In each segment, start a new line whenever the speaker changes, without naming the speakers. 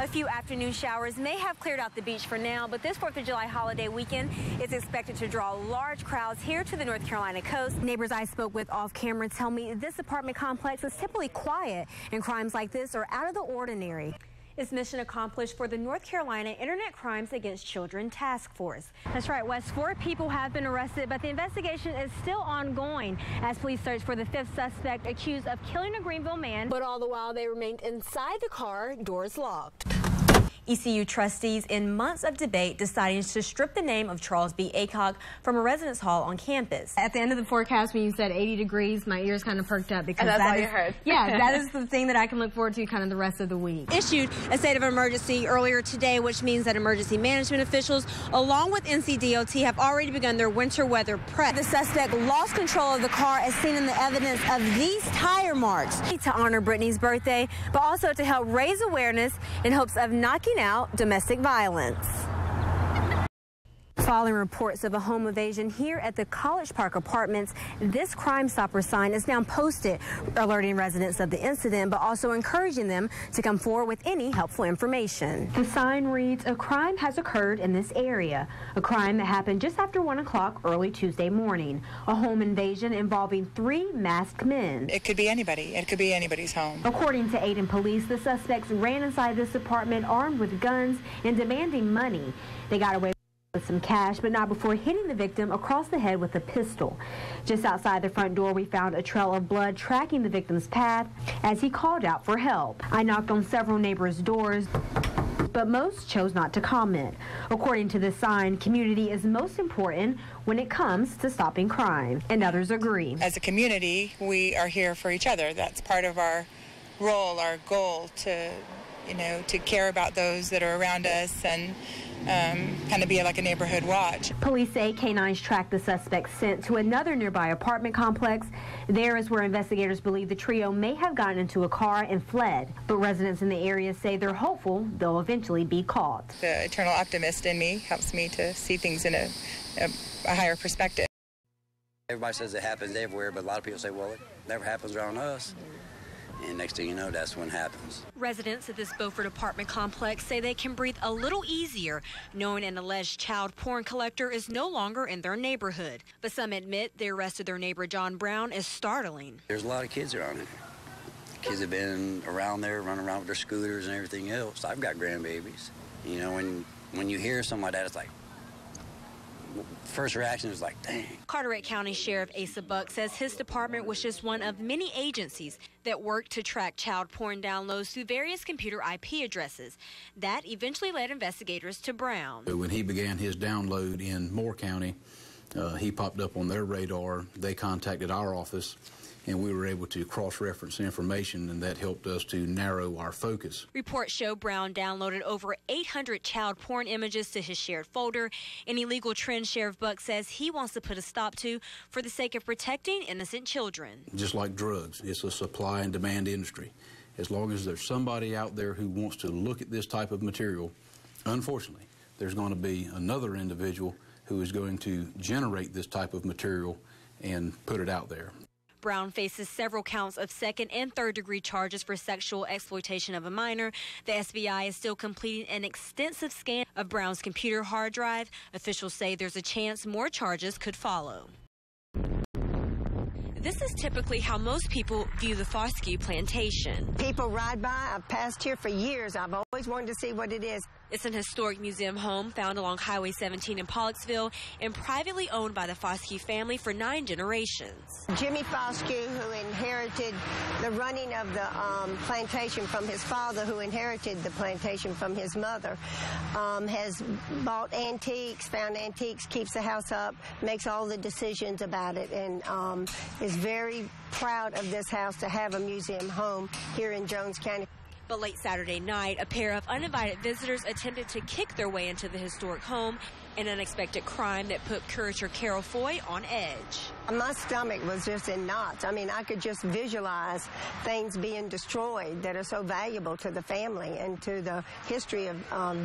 A few afternoon showers may have cleared out the beach for now, but this 4th of July holiday weekend is expected to draw large crowds here to the North Carolina coast. Neighbors I spoke with off camera tell me this apartment complex is typically quiet, and crimes like this are out of the ordinary. It's mission accomplished for the North Carolina Internet Crimes Against Children Task Force. That's right, Wes, 4 people have been arrested, but the investigation is still ongoing as police search for the 5th suspect accused of killing a Greenville man. But all the while, they remained inside the car, doors locked. ECU trustees, in months of debate, deciding to strip the name of Charles B. Aycock from a residence hall on campus. At the end of the forecast, when you said 80 degrees, my ears kind of perked up because
that's all you heard.
Yeah, that is the thing that I can look forward to kind of the rest of the week. Issued a state of emergency earlier today, which means that emergency management officials, along with NCDOT, have already begun their winter weather prep. The suspect lost control of the car as seen in the evidence of these tire marks. To honor Brittany's birthday, but also to help raise awareness in hopes of knocking out domestic violence. Following reports of a home invasion here at the College Park Apartments, this Crime Stopper sign is now posted, alerting residents of the incident, but also encouraging them to come forward with any helpful information. The sign reads, "A crime has occurred in this area. A crime that happened just after 1 o'clock early Tuesday morning. A home invasion involving 3 masked men."
It could be anybody. It could be anybody's home.
According to Aiden police, the suspects ran inside this apartment armed with guns and demanding money. They got away with some cash, but not before hitting the victim across the head with a pistol. Just outside the front door, we found a trail of blood tracking the victim's path as he called out for help. I knocked on several neighbors' doors, but most chose not to comment. According to this sign, community is most important when it comes to stopping crime, and others agree.
As a community, we are here for each other. That's part of our role, our goal, to care about those that are around us and kind of be like a neighborhood watch.
Police say canines tracked the suspect sent to another nearby apartment complex. There is where investigators believe the trio may have gotten into a car and fled. But residents in the area say they're hopeful they'll eventually be caught.
The eternal optimist in me helps me to see things in a higher perspective.
Everybody says it happens everywhere, but a lot of people say, well, it never happens around us. And next thing you know, that's when it happens.
Residents at this Beaufort apartment complex say they can breathe a little easier knowing an alleged child porn collector is no longer in their neighborhood. But some admit the arrest of their neighbor John Brown is startling.
There's a lot of kids around here. Kids have been around there, running around with their scooters and everything else. I've got grandbabies. You know, when you hear something like that, it's like, first reaction is like, dang. Carteret County Sheriff Asa Buck says his department was just one of many agencies that worked to track child porn downloads through various computer IP addresses. That eventually led investigators to Brown.
When he began his download in Moore County, he popped up on their radar. They contacted our office, and we were able to cross-reference information, and that helped us to narrow our focus.
Reports show Brown downloaded over 800 child porn images to his shared folder, an illegal trend Sheriff Buck says he wants to put a stop to for the sake of protecting innocent children.
Just like drugs, it's a supply and demand industry. As long as there's somebody out there who wants to look at this type of material, unfortunately, there's going to be another individual who is going to generate this type of material and put it out there.
Brown faces several counts of 2nd and 3rd degree charges for sexual exploitation of a minor. The FBI is still completing an extensive scan of Brown's computer hard drive. Officials say there's a chance more charges could follow. This is typically how most people view the Fosque plantation.
People ride by. I've passed here for years. I've always wanted to see what it is.
It's an historic museum home found along Highway 17 in Pollocksville and privately owned by the Fosque family for 9 generations.
Jimmy Fosque, who inherited the running of the plantation from his father, who inherited the plantation from his mother, has bought antiques, found antiques, keeps the house up, makes all the decisions about it, and is very proud of this house to have a museum home here in Jones County.
But late Saturday night, a pair of uninvited visitors attempted to kick their way into the historic home An unexpected crime that put curator Carol Foy on edge.
My stomach was just in knots. I mean, I could just visualize things being destroyed that are so valuable to the family and to the history of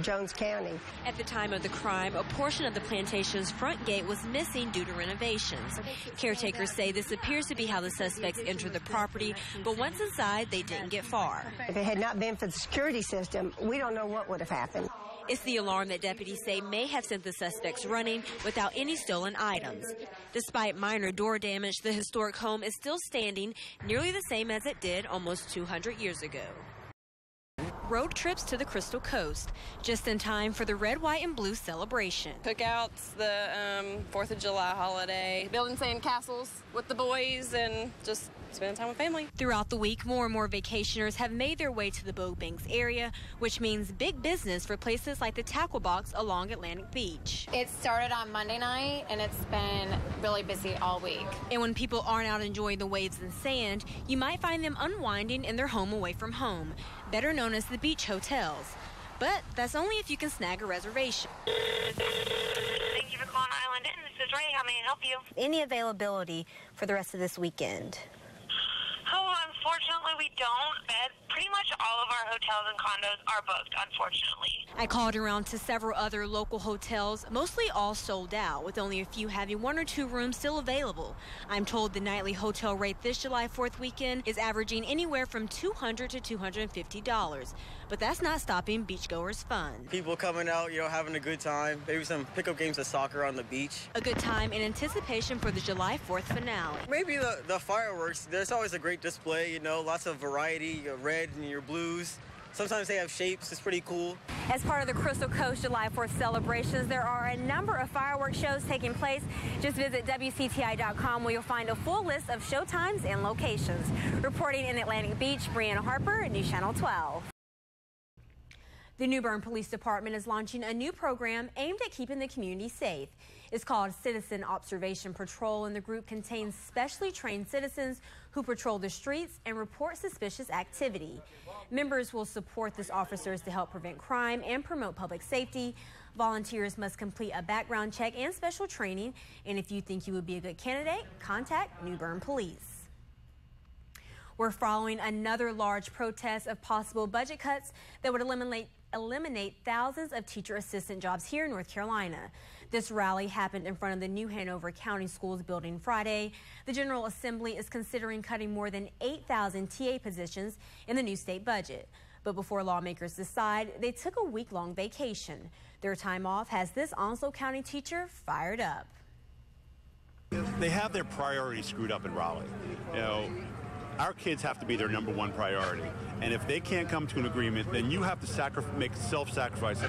Jones County.
At the time of the crime, a portion of the plantation's front gate was missing due to renovations. Caretakers say this appears to be how the suspects entered the property, but once inside, they didn't get far.
If it had not been for the security system, we don't know what would have happened.
It's the alarm that deputies say may have sent the suspects running without any stolen items. Despite minor door damage, the historic home is still standing, nearly the same as it did almost 200 years ago. Road trips to the Crystal Coast, just in time for the red, white, and blue celebration.
Cookouts, the 4th of July holiday, building sandcastles with the boys, and just spending time with family.
Throughout the week, more and more vacationers have made their way to the Bow Banks area, which means big business for places like the Tackle Box along Atlantic Beach.
It started on Monday night, and it's been really busy all week.
And when people aren't out enjoying the waves and sand, you might find them unwinding in their home away from home, better known as the beach hotels. But that's only if you can snag a reservation.
Thank you for calling Island Inn. This is Ray. How may I help you?
Any availability for the rest of this weekend?
Oh, unfortunately, we don't. Pretty much all of our hotels and condos are booked, unfortunately.
I called around to several other local hotels, mostly all sold out, with only a few having 1 or 2 rooms still available. I'm told the nightly hotel rate this July 4th weekend is averaging anywhere from $200 to $250. But that's not stopping beachgoers' fun.
People coming out, having a good time. Maybe some pickup games of soccer on the beach.
A good time in anticipation for the July 4th finale.
Maybe the fireworks. There's always a great display, lots of variety, your red and your blues. Sometimes they have shapes. It's pretty cool.
As part of the Crystal Coast July 4th celebrations, there are a number of fireworks shows taking place. Just visit WCTI.com where you'll find a full list of show times and locations. Reporting in Atlantic Beach, Brianna Harper, News Channel 12. The New Bern Police Department is launching a new program aimed at keeping the community safe. It's called Citizen Observation Patrol, and the group contains specially trained citizens who patrol the streets and report suspicious activity. Members will support these officers to help prevent crime and promote public safety. Volunteers must complete a background check and special training, and if you think you would be a good candidate, contact New Bern Police. We're following another large protest of possible budget cuts that would eliminate thousands of teacher assistant jobs here in North Carolina. This rally happened in front of the New Hanover County Schools building Friday. The General Assembly is considering cutting more than 8,000 TA positions in the new state budget. But before lawmakers decide, they took a week-long vacation. Their time off has this Onslow County teacher fired up.
They have their priorities screwed up in Raleigh. Our kids have to be their number one priority. And if they can't come to an agreement, then you have to make self-sacrifice.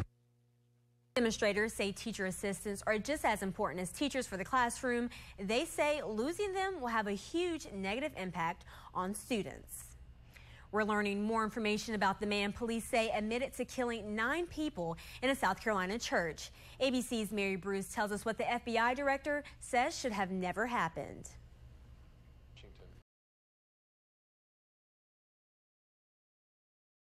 Demonstrators say teacher assistants are just as important as teachers for the classroom. They say losing them will have a huge negative impact on students. We're learning more information about the man police say admitted to killing 9 people in a South Carolina church. ABC's Mary Bruce tells us what the FBI director says should have never happened.